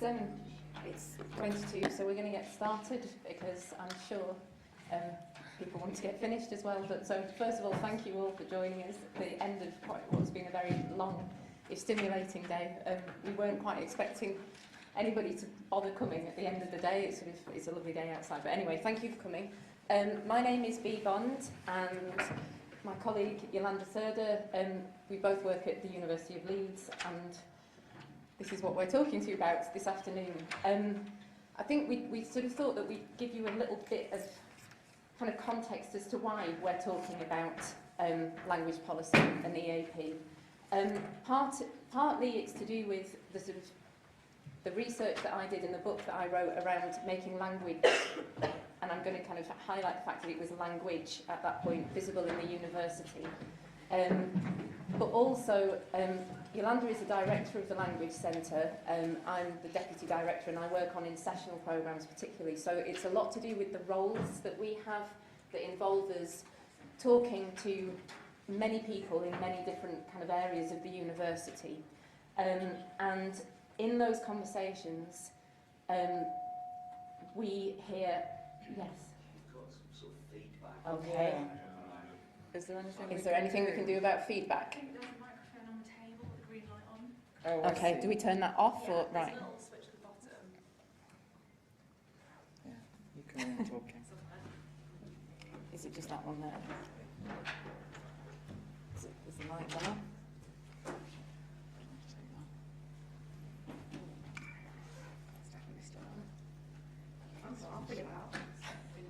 It's 22, so we're going to get started because I'm sure people want to get finished as well. But so first of all, thank you all for joining us at the end of what's been a very long, if stimulating day. We weren't quite expecting anybody to bother coming at the end of the day. It's a lovely day outside. But anyway, thank you for coming. My name is Bee Bond, and my colleague Yolanda Thurder. We both work at the University of Leeds, and this is what we're talking to you about this afternoon. I think we sort of thought that we'd give you a little bit of kind of context as to why we're talking about language policy and EAP. Partly it's to do with the sort of the research that I did in the book that I wrote around making language, and I'm going to kind of highlight the fact that it was language at that point visible in the university. But also, Yolanda is the director of the Language Centre. I'm the deputy director, and I work on in-sessional programmes particularly. So it's a lot to do with the roles that we have that involve us talking to many people in many different kind of areas of the university. And in those conversations, we hear, yes? We've got some sort of feedback. Okay. Is there anything we can do about feedback? I think there's a microphone on the table with a green light on. Oh, okay, do we turn that off or There's right? a little switch at the bottom. Yeah, you can all talking. Is it just that one there? Is the mic on? I'll figure it out.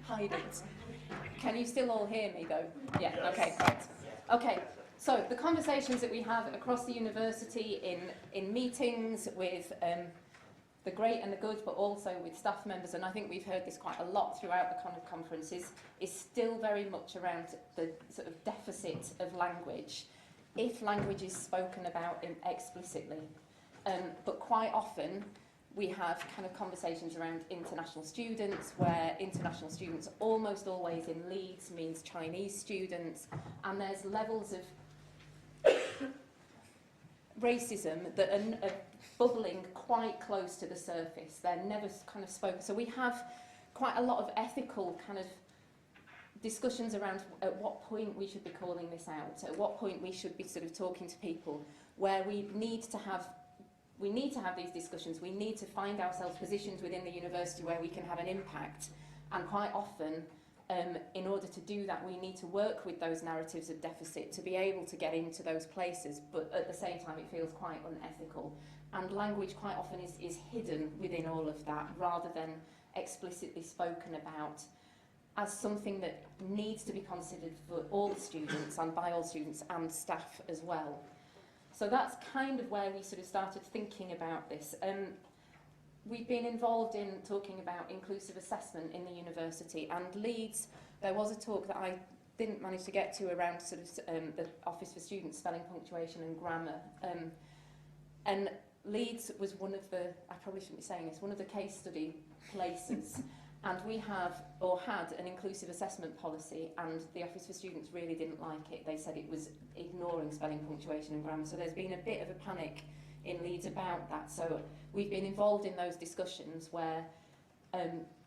Hide it. Can you still all hear me though? Yeah, okay, right. Okay, so the conversations that we have across the university in meetings with the great and the good, but also with staff members, and I think we've heard this quite a lot throughout the kind of conferences, is still very much around the sort of deficit of language, if language is spoken about explicitly. But quite often, we have kind of conversations around international students, where international students almost always in Leeds means Chinese students, and there's levels of racism that are bubbling quite close to the surface. They're never kind of spoken. So we have quite a lot of ethical kind of discussions around at what point we should be calling this out, at what point we should be sort of talking to people, where we need to have these discussions. We need to find ourselves positioned within the university where we can have an impact. And quite often, in order to do that, we need to work with those narratives of deficit to be able to get into those places. But at the same time, it feels quite unethical. And language quite often is hidden within all of that, rather than explicitly spoken about as something that needs to be considered for all students and by all students and staff as well. So that's kind of where we sort of started thinking about this. We've been involved in talking about inclusive assessment in the university, and Leeds, there was a talk that I didn't manage to get to around sort of the Office for Students Spelling, Punctuation and Grammar. And Leeds was one of the, I probably shouldn't be saying this, one of the case study places. And we have, or had, an inclusive assessment policy, and the Office for Students really didn't like it. They said it was ignoring spelling, punctuation and grammar. So there's been a bit of a panic in Leeds about that. So we've been involved in those discussions where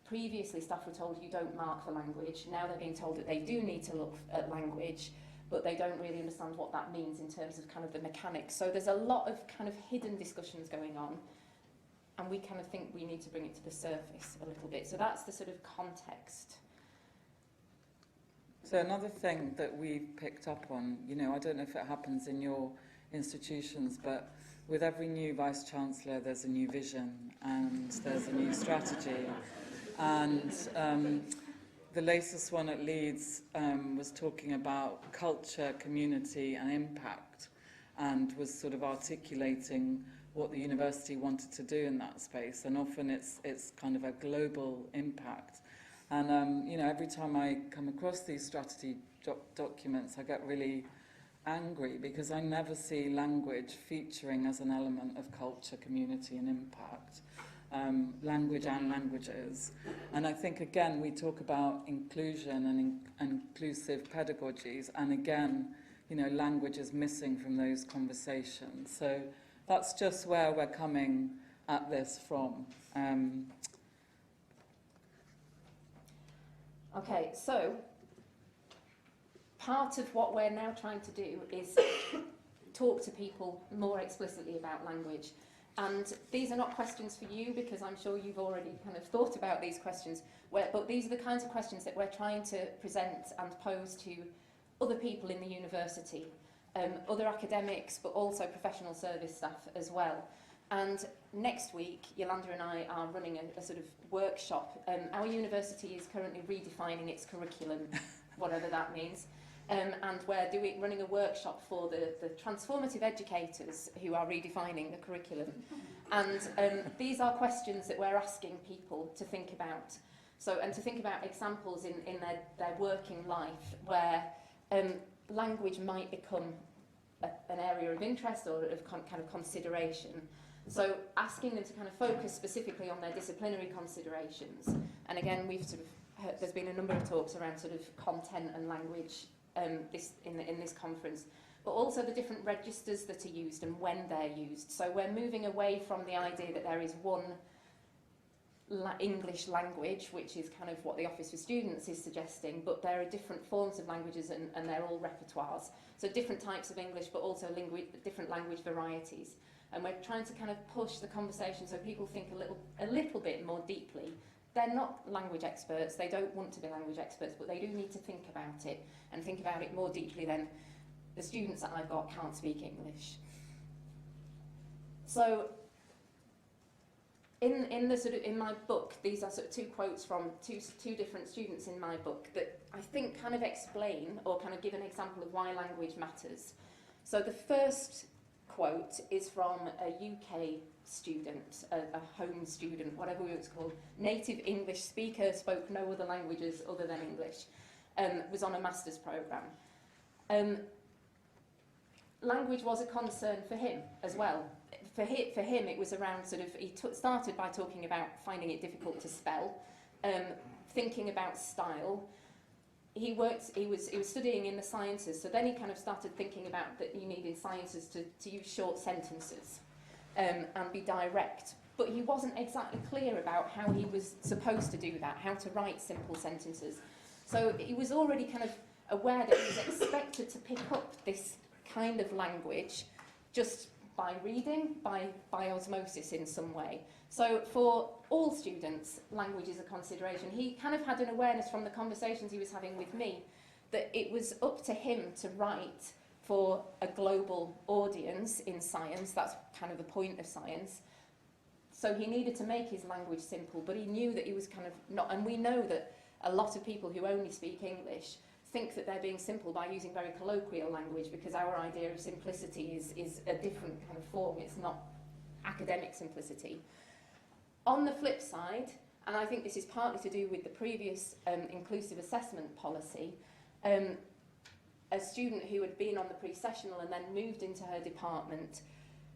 previously staff were told you don't mark for language. Now they're being told that they do need to look at language, but they don't really understand what that means in terms of kind of the mechanics. So there's a lot of kind of hidden discussions going on. And we kind of think we need to bring it to the surface a little bit. So that's the sort of context. So another thing that we've picked up on, you know, I don't know if it happens in your institutions, but with every new Vice-Chancellor, there's a new vision and there's a new strategy. And the latest one at Leeds was talking about culture, community and impact, and was sort of articulating what the university wanted to do in that space, and often it's kind of a global impact. And you know, every time I come across these strategy documents, I get really angry because I never see language featuring as an element of culture, community, and impact. Language and languages. And I think again we talk about inclusion and inclusive pedagogies, and again, you know, language is missing from those conversations. So that's just where we're coming at this from? Okay, so part of what we're now trying to do is talk to people more explicitly about language. And these are not questions for you, because I'm sure you've already kind of thought about these questions, but these are the kinds of questions that we're trying to present and pose to other people in the university, other academics, but also professional service staff as well. And next week, Yolanda and I are running a sort of workshop. Our university is currently redefining its curriculum, whatever that means. And we're running a workshop for the transformative educators who are redefining the curriculum. And these are questions that we're asking people to think about. So, and to think about examples in their working life where language might become an area of interest or of kind of consideration. So asking them to kind of focus specifically on their disciplinary considerations. And again, we've sort of heard, there's been a number of talks around sort of content and language in this conference, but also the different registers that are used and when they're used. So we're moving away from the idea that there is one English language, which is kind of what the Office for Students is suggesting, but there are different forms of languages and they're all repertoires. So different types of English, but also different language varieties. And we're trying to kind of push the conversation so people think a little bit more deeply. They're not language experts, they don't want to be language experts, but they do need to think about it and think about it more deeply than the students that I've got can't speak English. So in my book, these are sort of two quotes from two different students in my book that I think kind of explain or kind of give an example of why language matters. So the first quote is from a UK student, a home student, whatever it's called, native English speaker, spoke no other languages other than English, was on a master's programme. Language was a concern for him as well. For him, it was around sort of, he started by talking about finding it difficult to spell, thinking about style. He was studying in the sciences, so then he kind of started thinking about that you need in sciences to use short sentences and be direct. But he wasn't exactly clear about how he was supposed to do that, how to write simple sentences. So he was already kind of aware that he was expected to pick up this kind of language just by reading, by osmosis in some way. So for all students, language is a consideration. He kind of had an awareness from the conversations he was having with me that it was up to him to write for a global audience in science. That's kind of the point of science. So he needed to make his language simple, but he knew that he was kind of not, and we know that a lot of people who only speak English think that they're being simple by using very colloquial language, because our idea of simplicity is a different kind of form. It's not academic simplicity. On the flip side, and I think this is partly to do with the previous inclusive assessment policy, a student who had been on the pre-sessional and then moved into her department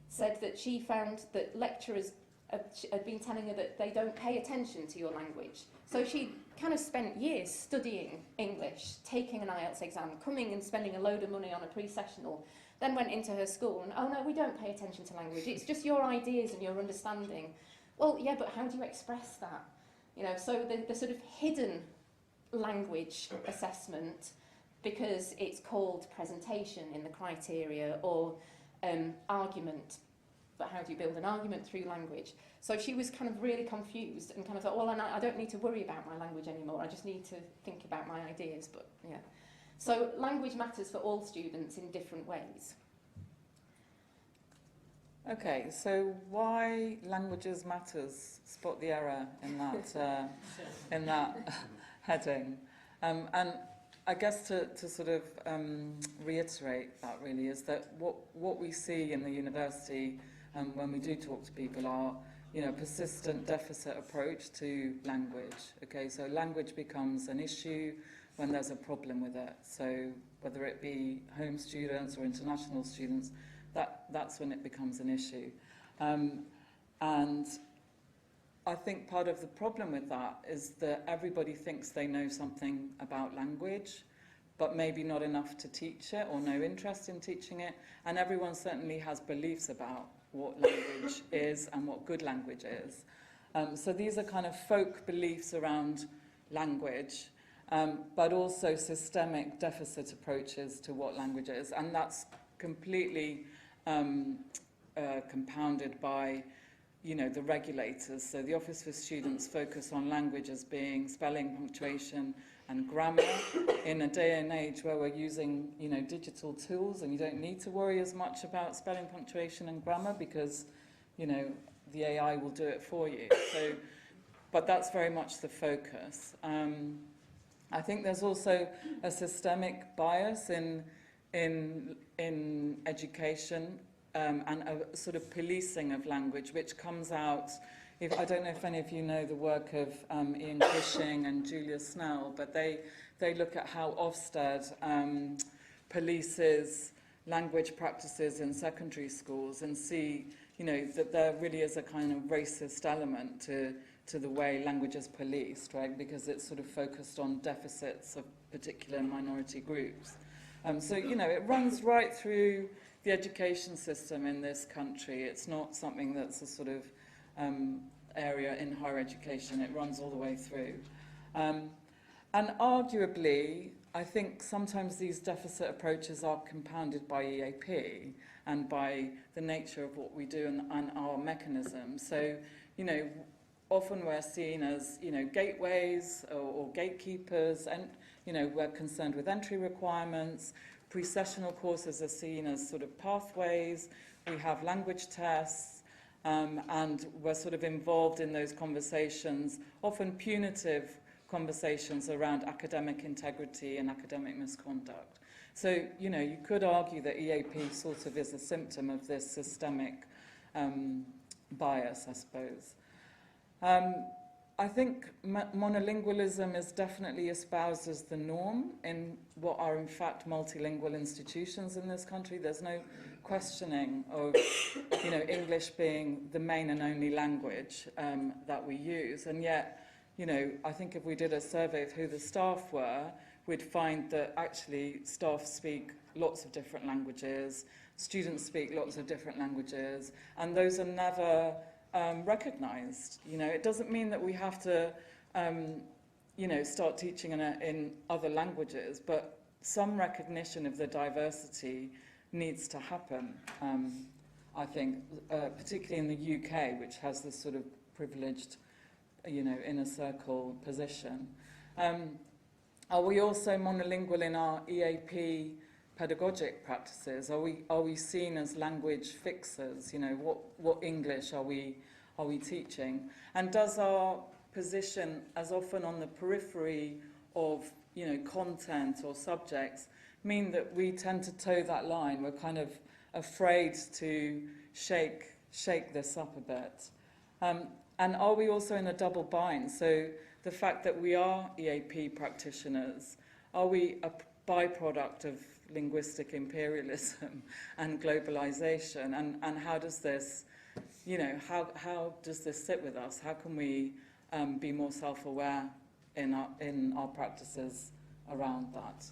said that she found that lecturers had been telling her that they don't pay attention to your language. So she kind of spent years studying English, taking an IELTS exam, coming and spending a load of money on a pre-sessional, then went into her school and, oh no, we don't pay attention to language, it's just your ideas and your understanding. Well, yeah, but how do you express that? You know, so the sort of hidden language assessment, because it's called presentation in the criteria, or argument, but how do you build an argument through language? So she was kind of really confused and kind of thought, well, I don't need to worry about my language anymore, I just need to think about my ideas, but yeah. So language matters for all students in different ways. Okay, so why languages matters? Spot the error in that heading. And I guess to sort of reiterate that really is that what we see in the university when we do talk to people are, you know, persistent deficit approach to language. Okay, so language becomes an issue when there's a problem with it. So whether it be home students or international students, that's when it becomes an issue. And I think part of the problem with that is that everybody thinks they know something about language, but maybe not enough to teach it or no interest in teaching it. And everyone certainly has beliefs about what language is and what good language is. So these are kind of folk beliefs around language, but also systemic deficit approaches to what language is. And that's completely compounded by, you know, the regulators. So the Office for Students focus on language as being spelling, punctuation and grammar in a day and age where we're using, you know, digital tools, and you don't need to worry as much about spelling, punctuation and grammar because, you know, the AI will do it for you. So, but that's very much the focus. I think there's also a systemic bias in education and a sort of policing of language, which comes out. I don't know if any of you know the work of Ian Cushing and Julia Snell, but they look at how Ofsted polices language practices in secondary schools and see, you know, that there really is a kind of racist element to the way language is policed, right? Because it's sort of focused on deficits of particular minority groups. So, you know, it runs right through the education system in this country. It's not something that's a sort of area in higher education. It runs all the way through. And arguably, I think sometimes these deficit approaches are compounded by EAP and by the nature of what we do and our mechanisms. So, you know, often we're seen as, you know, gateways or gatekeepers, and, you know, we're concerned with entry requirements. Pre-sessional courses are seen as sort of pathways. We have language tests, and we're sort of involved in those conversations, often punitive conversations around academic integrity and academic misconduct. So, you know, you could argue that EAP sort of is a symptom of this systemic bias, I suppose. I think monolingualism is definitely espoused as the norm in what are in fact multilingual institutions in this country. There's no questioning of, you know, English being the main and only language that we use. And yet, you know, I think if we did a survey of who the staff were, we'd find that actually staff speak lots of different languages, students speak lots of different languages, and those are never recognised. You know, it doesn't mean that we have to, you know, start teaching in other languages, but some recognition of the diversity needs to happen, I think, particularly in the UK, which has this sort of privileged, you know, inner circle position. Are we also monolingual in our EAP pedagogic practices? Are we seen as language fixers? You know, what English are we teaching? And does our position, as often on the periphery of, you know, content or subjects, mean that we tend to toe that line? We're kind of afraid to shake this up a bit. And are we also in a double bind? So the fact that we are EAP practitioners, are we a byproduct of linguistic imperialism and globalization? And how does this, you know, how does this sit with us? How can we be more self-aware in our practices around that?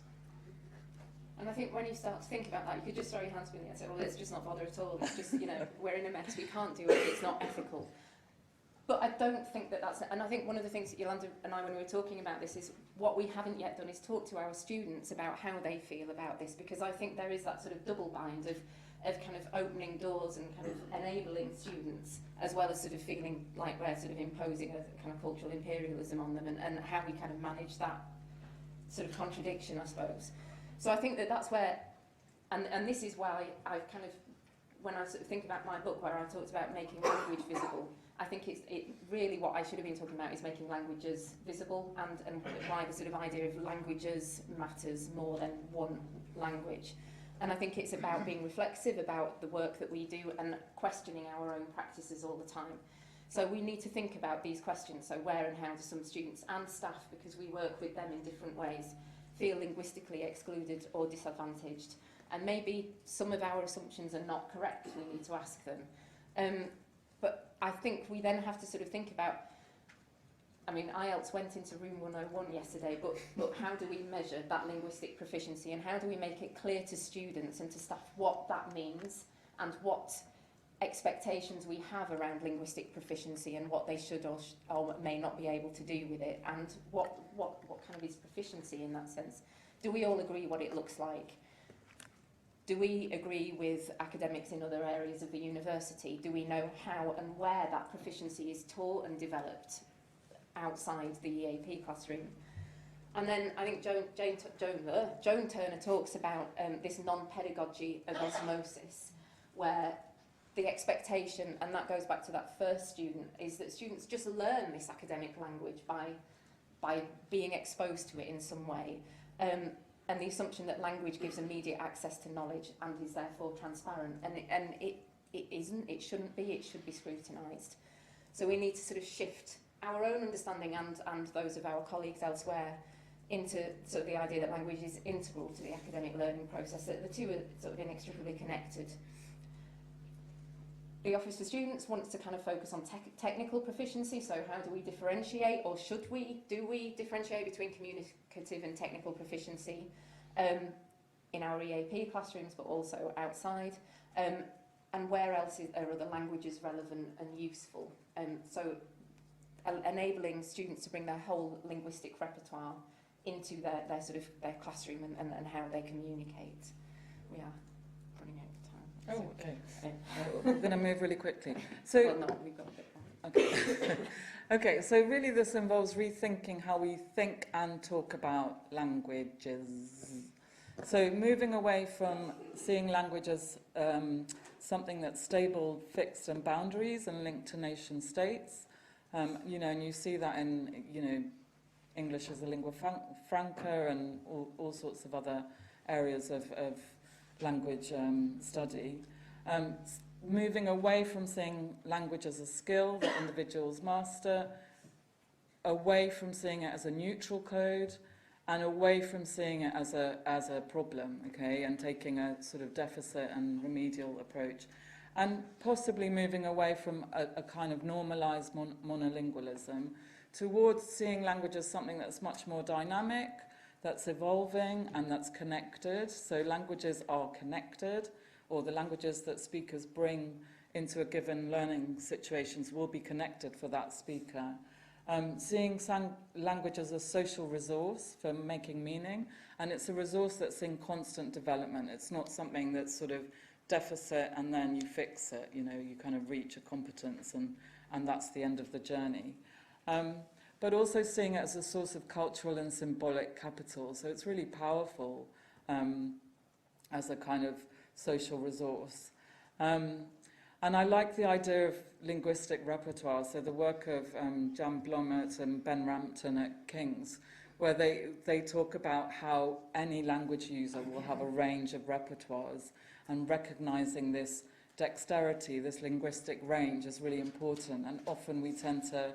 And I think when you start to think about that, you could just throw your hands up in the air and say, well, let's just not bother at all. It's just, you know, we're in a mess, we can't do it, it's not ethical. But I don't think that that's... And I think one of the things that Yolanda and I, when we were talking about this, is what we haven't yet done is talk to our students about how they feel about this, because I think there is that sort of double bind of kind of opening doors and kind of enabling students, as well as sort of feeling like we're sort of imposing a kind of cultural imperialism on them, and how we kind of manage that sort of contradiction, I suppose. So I think that that's where... And this is why I kind of... When I sort of think about my book, where I talked about making language visible, I think it really what I should have been talking about is making languages visible, and why the sort of idea of languages matters more than one language. And I think it's about being reflexive about the work that we do and questioning our own practices all the time. So we need to think about these questions. So where and how do some students and staff, because we work with them in different ways, feel linguistically excluded or disadvantaged? And maybe some of our assumptions are not correct. We need to ask them. But I think we then have to sort of think about I mean, IELTS went into room 101 yesterday, but how do we measure that linguistic proficiency, and how do we make it clear to students and to staff what that means and what expectations we have around linguistic proficiency and what they should or may not be able to do with it, and what kind of is proficiency in that sense? Do we all agree what it looks like? Do we agree with academics in other areas of the university? Do we know how and where that proficiency is taught and developed outside the EAP classroom? And then I think Joan Turner talks about this non-pedagogy of osmosis, where the expectation, and that goes back to that first student, is that students just learn this academic language by being exposed to it in some way. And the assumption that language gives immediate access to knowledge and is therefore transparent. And it isn't, it shouldn't be, it should be scrutinised. So we need to sort of shift our own understanding and those of our colleagues elsewhere into sort of the idea that language is integral to the academic learning process, that the two are sort of inextricably connected. The Office for Students wants to kind of focus on technical proficiency, so how do we differentiate, or do we differentiate between communicative and technical proficiency in our EAP classrooms, but also outside, and where else are other languages relevant and useful? So enabling students to bring their whole linguistic repertoire into their classroom and how they communicate. We are running out of time. Oh, okay. We're going to move really quickly. So, Well, no, we've got a bit more. okay. Okay, so really this involves rethinking how we think and talk about languages. So moving away from seeing language as something that's stable, fixed and boundaries and linked to nation states. You know, and you see that in, you know, English as a lingua franca and all sorts of other areas of language study. Moving away from seeing language as a skill that individuals master, away from seeing it as a neutral code, and away from seeing it as a problem, okay, and taking a sort of deficit and remedial approach, and possibly moving away from a kind of normalized monolingualism towards seeing language as something that's much more dynamic, that's evolving and that's connected. So languages are connected, or the languages that speakers bring into a given learning situations will be connected for that speaker. Seeing language as a social resource for making meaning, and it's a resource that's in constant development. It's not something that's sort of deficit and then you fix it, you know, you kind of reach a competence and that's the end of the journey. But also seeing it as a source of cultural and symbolic capital. So it's really powerful as a kind of social resource. And I like the idea of linguistic repertoire, so the work of Jan Blomert and Ben Rampton at King's, where they talk about how any language user will have a range of repertoires, and recognising this dexterity, this linguistic range is really important. And often we tend to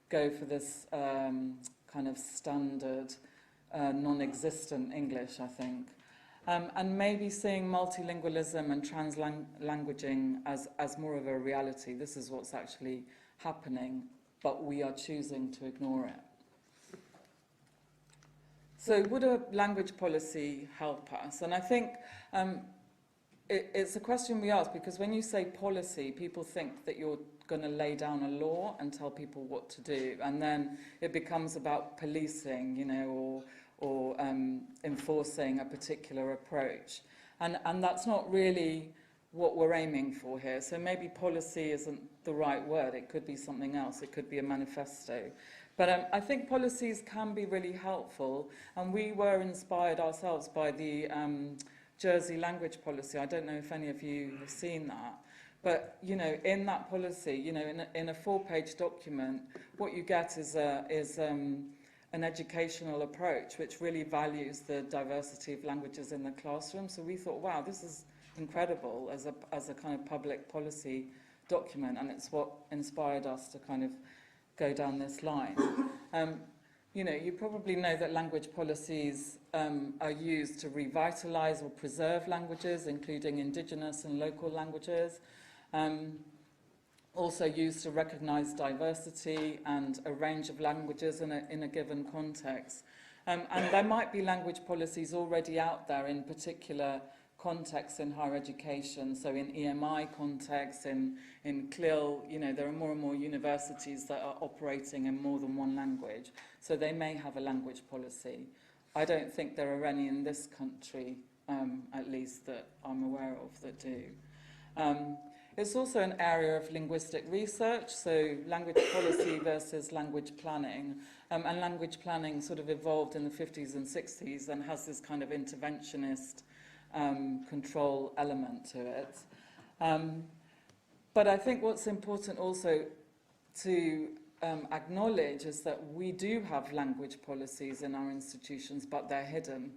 go for this kind of standard, non-existent English, I think. And maybe seeing multilingualism and translanguaging as more of a reality. This is what's actually happening, but we are choosing to ignore it. So would a language policy help us? And I think it's a question we ask, because when you say policy, people think that you're going to lay down a law and tell people what to do, and then it becomes about policing, you know, or enforcing a particular approach. And that's not really what we're aiming for here. So maybe policy isn't the right word. It could be something else. It could be a manifesto. But I think policies can be really helpful, and we were inspired ourselves by the Jersey language policy. I don't know if any of you have seen that. But, you know, in that policy, you know, in a 4-page document, what you get is an educational approach which really values the diversity of languages in the classroom. So we thought, wow, this is incredible as a kind of public policy document, and it's what inspired us to kind of go down this line. You know, you probably know that language policies are used to revitalise or preserve languages, including indigenous and local languages. also used to recognise diversity and a range of languages in a given context. And there might be language policies already out there in particular contexts in higher education, so in EMI contexts, in CLIL, you know, there are more and more universities that are operating in more than one language, so they may have a language policy. I don't think there are any in this country, at least that I'm aware of, that do. It's also an area of linguistic research, so language policy versus language planning. And language planning sort of evolved in the 50s and 60s and has this kind of interventionist control element to it. But I think what's important also to acknowledge is that we do have language policies in our institutions, but they're hidden.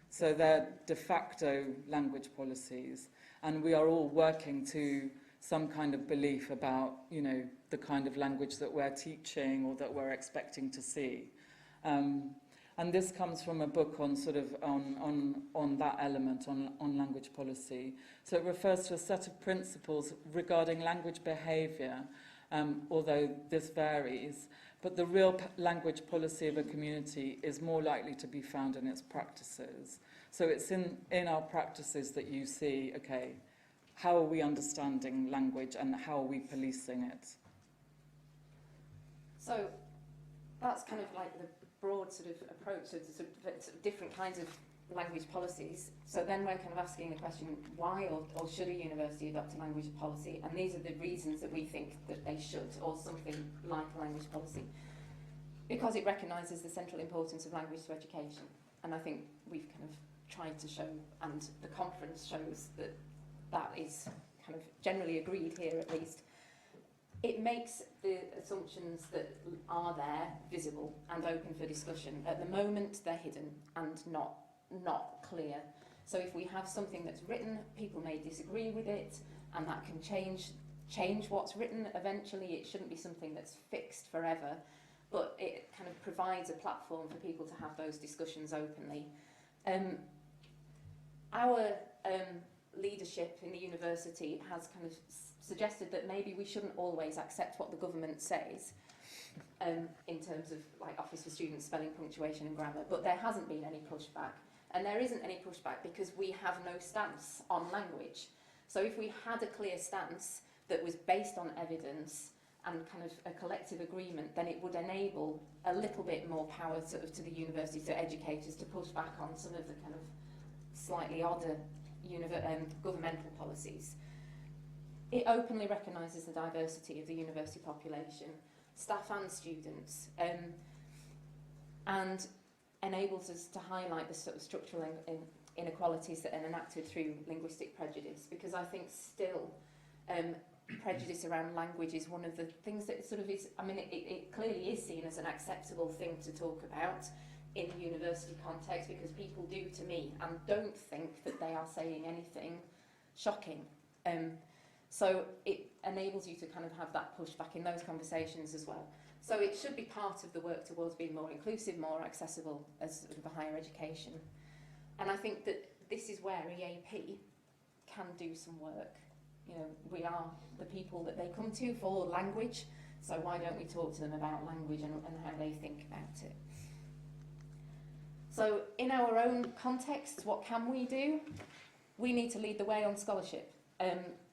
So they're de facto language policies, and we are all working to some kind of belief about, you know, the kind of language that we're teaching or that we're expecting to see. And this comes from a book on sort of on that element, on language policy. So it refers to a set of principles regarding language behaviour, although this varies. But the real language policy of a community is more likely to be found in its practices. So it's in our practices that you see, okay, how are we understanding language and how are we policing it? So that's kind of like the broad sort of approach to sort of different kinds of language policies. So then we're kind of asking the question, why or should a university adopt a language policy? And these are the reasons that we think that they should, or something like a language policy. Because it recognises the central importance of language to education. And I think we've kind of tried to show, and the conference shows, that that is kind of generally agreed here at least. It makes the assumptions that are there visible and open for discussion. At the moment, they're hidden and not clear. So if we have something that's written, people may disagree with it, and that can change what's written eventually. It shouldn't be something that's fixed forever, but it kind of provides a platform for people to have those discussions openly. Our leadership in the university has kind of suggested that maybe we shouldn't always accept what the government says in terms of like Office for Students, spelling, punctuation and grammar, but there hasn't been any pushback. And there isn't any pushback because we have no stance on language. So if we had a clear stance that was based on evidence and kind of a collective agreement, then it would enable a little bit more power sort of to the university, to educators, to push back on some of the kind of slightly odder governmental policies. It openly recognises the diversity of the university population, staff and students, and enables us to highlight the sort of structural inequalities that are enacted through linguistic prejudice, because I think still prejudice around language is one of the things that sort of is, I mean, it clearly is seen as an acceptable thing to talk about in the university context, because people do to me and don't think that they are saying anything shocking. So it enables you to kind of have that pushback in those conversations as well. So it should be part of the work towards being more inclusive, more accessible as sort of a higher education. And I think that this is where EAP can do some work. You know, we are the people that they come to for language, so why don't we talk to them about language and how they think about it? So in our own context, what can we do? We need to lead the way on scholarship.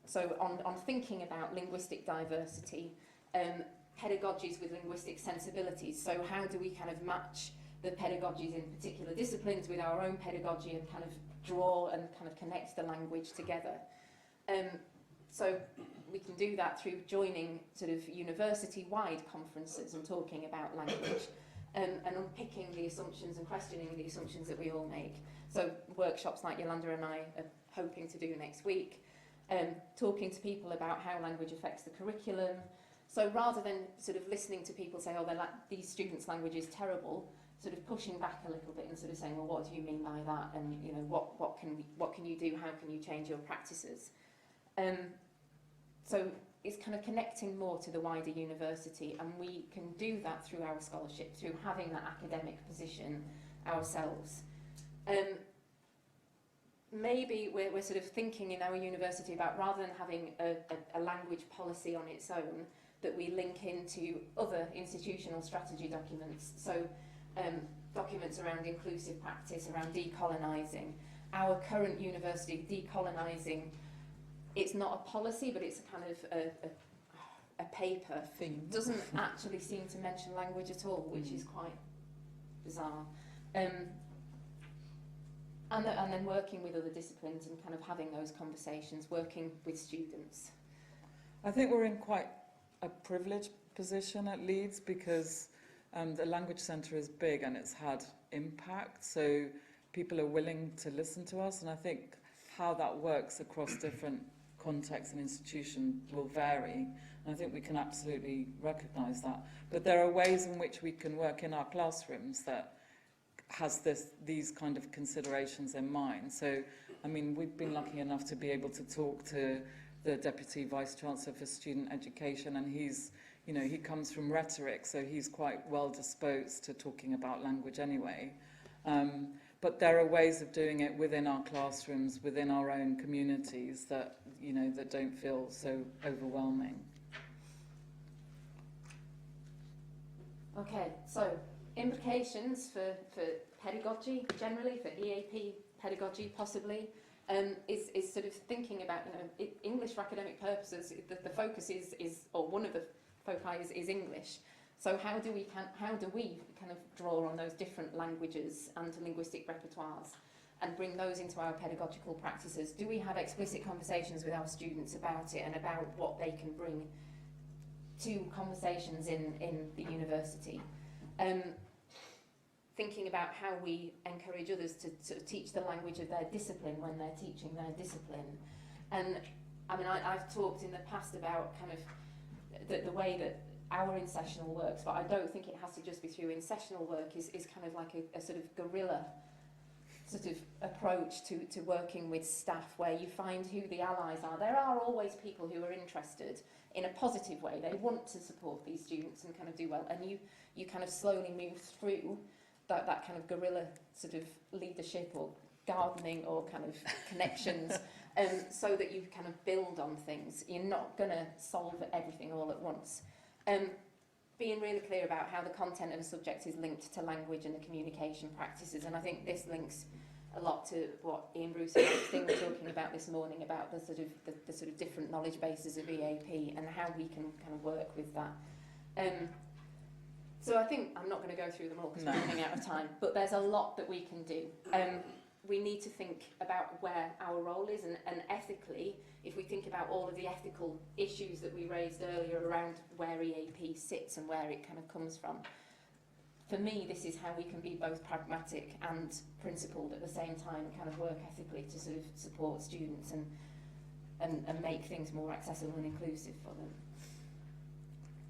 So on thinking about linguistic diversity, pedagogies with linguistic sensibilities. So how do we kind of match the pedagogies in particular disciplines with our own pedagogy and kind of draw and kind of connect the language together? So we can do that through joining sort of university-wide conferences and talking about language, and unpicking the assumptions and questioning the assumptions that we all make. So workshops like Yolanda and I are hoping to do next week, talking to people about how language affects the curriculum. So rather than sort of listening to people say, oh, these students' language is terrible, sort of pushing back a little bit and sort of saying, well, what do you mean by that? And you know, what can you do? How can you change your practices? So it's kind of connecting more to the wider university, and we can do that through our scholarship, through having that academic position ourselves. maybe we're sort of thinking in our university about, rather than having a language policy on its own, that we link into other institutional strategy documents. So documents around inclusive practice, around decolonising. Our current university, decolonising, it's not a policy, but it's a kind of a paper. Thing. Doesn't actually seem to mention language at all, which is quite bizarre. And then working with other disciplines and kind of having those conversations, working with students. I think we're in quite a privileged position at Leeds because the Language Centre is big and it's had impact, so people are willing to listen to us, and I think how that works across different contexts and institutions will vary, and I think we can absolutely recognise that. But there are ways in which we can work in our classrooms that has these kind of considerations in mind. So, I mean, we've been lucky enough to be able to talk to the Deputy Vice-Chancellor for Student Education, and he's, you know, he comes from rhetoric, so he's quite well disposed to talking about language anyway. But there are ways of doing it within our classrooms, within our own communities that, you know, that don't feel so overwhelming. Okay, so implications for pedagogy generally, for EAP pedagogy possibly, is sort of thinking about, you know, English for academic purposes. The focus is, or one of the foci is English. So how do we kind of draw on those different languages and linguistic repertoires and bring those into our pedagogical practices? Do we have explicit conversations with our students about it and about what they can bring to conversations in the university? Thinking about how we encourage others to sort of teach the language of their discipline when they're teaching their discipline. And I mean, I've talked in the past about kind of the way that our in-sessional works, but I don't think it has to just be through in-sessional work, is kind of like a sort of guerrilla sort of approach to working with staff, where you find who the allies are. There are always people who are interested in a positive way. They want to support these students and kind of do well, and you kind of slowly move through that kind of guerrilla sort of leadership or gardening or kind of connections, so that you kind of build on things. You're not going to solve everything all at once. Being really clear about how the content of a subject is linked to language and the communication practices, and I think this links a lot to what Ian Bruce and Sting were talking about this morning, about the sort of different knowledge bases of EAP and how we can kind of work with that. So I think I'm not going to go through them all because we're running out of time, but there's a lot that we can do. We need to think about where our role is, and ethically, if we think about all of the ethical issues that we raised earlier around where EAP sits and where it kind of comes from. For me, this is how we can be both pragmatic and principled at the same time, kind of work ethically to sort of support students and make things more accessible and inclusive for them.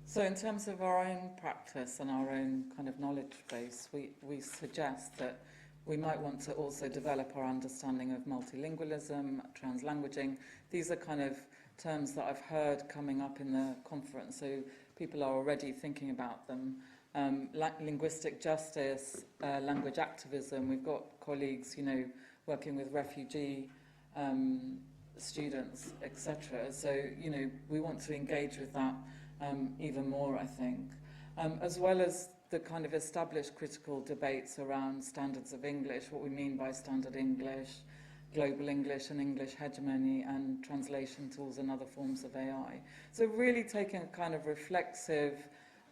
So in terms of our own practice and our own kind of knowledge base, we suggest that we might want to also develop our understanding of multilingualism, translanguaging. These are kind of terms that I've heard coming up in the conference, so people are already thinking about them. Linguistic justice, language activism. We've got colleagues, you know, working with refugee students, etc. So, you know, we want to engage with that even more, I think, as well as the kind of established critical debates around standards of English, what we mean by standard English, global English and English hegemony, and translation tools and other forms of AI. So really taking a kind of reflexive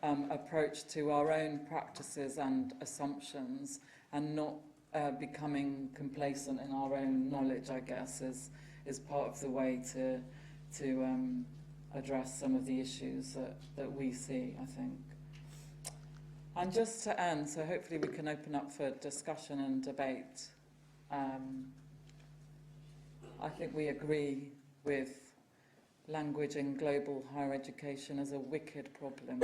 approach to our own practices and assumptions, and not becoming complacent in our own knowledge, I guess, is part of the way to address some of the issues that we see, I think. And just to end, so hopefully we can open up for discussion and debate. I think we agree with language in global higher education as a wicked problem.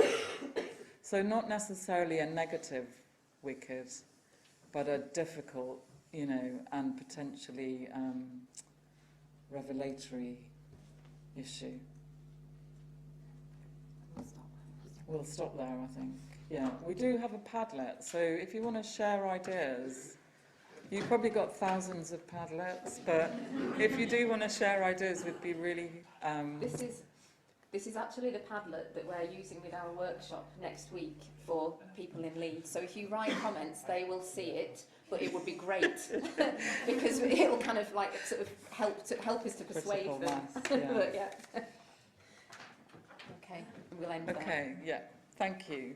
So not necessarily a negative wicked, but a difficult, you know, and potentially revelatory issue. We'll stop there, I think. Yeah, we do have a Padlet, so if you want to share ideas, You've probably got thousands of Padlets, but if you do want to share ideas, we'd be really... This is actually the Padlet that we're using with our workshop next week for people in Leeds. So if you write comments, they will see it, but it would be great because it'll kind of like sort of help us to persuade Critical them. mass, yeah. But yeah. Okay, we'll end there. Okay, yeah. Thank you.